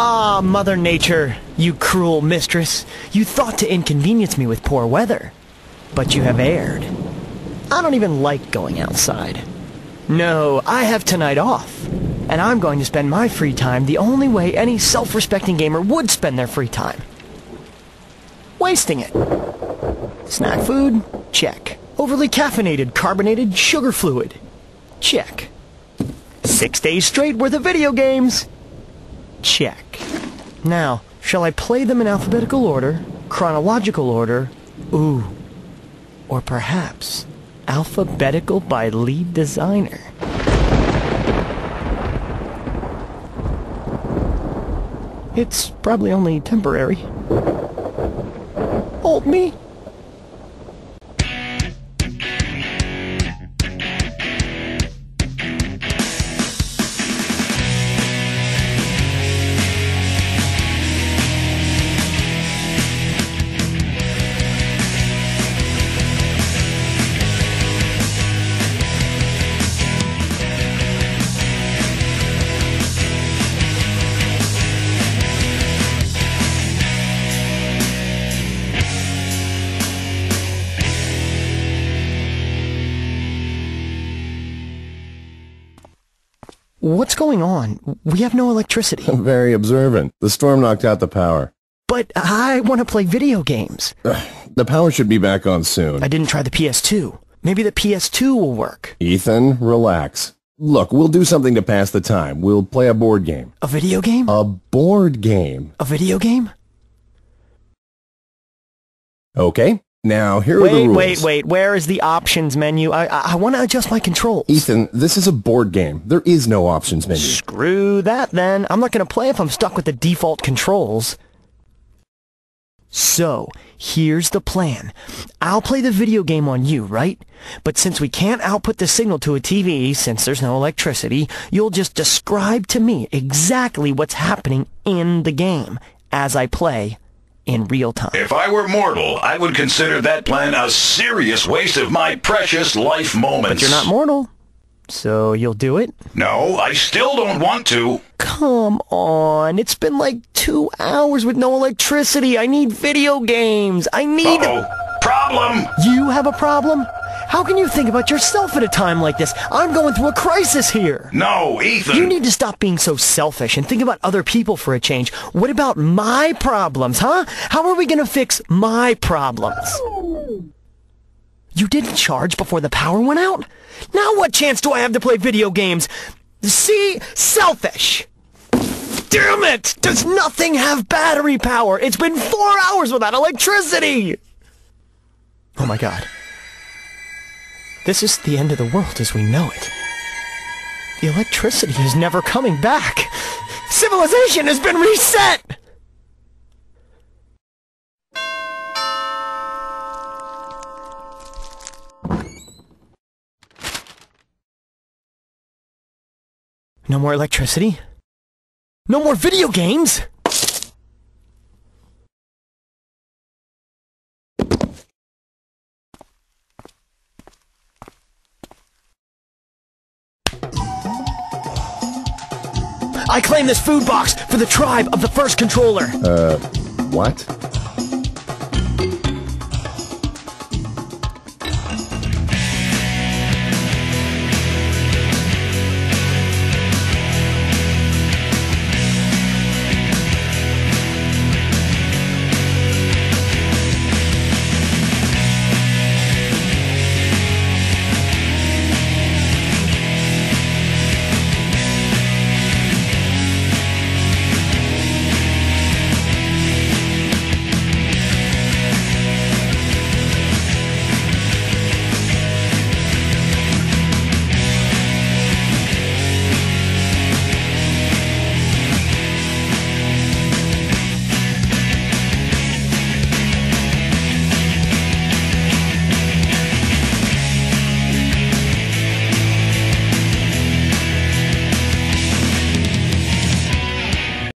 Ah, Mother Nature, you cruel mistress. You thought to inconvenience me with poor weather. But you have erred. I don't even like going outside. No, I have tonight off. And I'm going to spend my free time the only way any self-respecting gamer would spend their free time. Wasting it. Snack food? Check. Overly caffeinated, carbonated sugar fluid? Check. 6 days straight worth of video games? Check. Now, shall I play them in alphabetical order, chronological order, or perhaps alphabetical by lead designer? It's probably only temporary. Hold me. What's going on? We have no electricity. Very observant. The storm knocked out the power. But I want to play video games. The power should be back on soon. I didn't try the PS2. Maybe the PS2 will work. Ethan, relax. Look, we'll do something to pass the time. We'll play a board game. A video game? A board game. A video game? Okay. Now, here are the rules. Wait. Where is the options menu? I want to adjust my controls. Ethan, this is a board game. There is no options menu. Screw that, then. I'm not going to play if I'm stuck with the default controls. So, here's the plan. I'll play the video game on you, right? But since we can't output the signal to a TV, since there's no electricity, you'll just describe to me exactly what's happening in the game as I play in real time. If I were mortal, I would consider that plan a serious waste of my precious life moments. But you're not mortal, so you'll do it? No, I still don't want to. Come on, it's been like 2 hours with no electricity. I need video games. I need... Problem! You have a problem? How can you think about yourself at a time like this? I'm going through a crisis here. No, Ethan! You need to stop being so selfish and think about other people for a change. What about my problems, huh? How are we going to fix my problems? You didn't charge before the power went out? Now what chance do I have to play video games? See? Selfish! Damn it! Does nothing have battery power? It's been 4 hours without electricity! Oh my god. This is the end of the world as we know it. The electricity is never coming back. Civilization has been reset! No more electricity? No more video games? I claim this food box for the tribe of the first controller. What?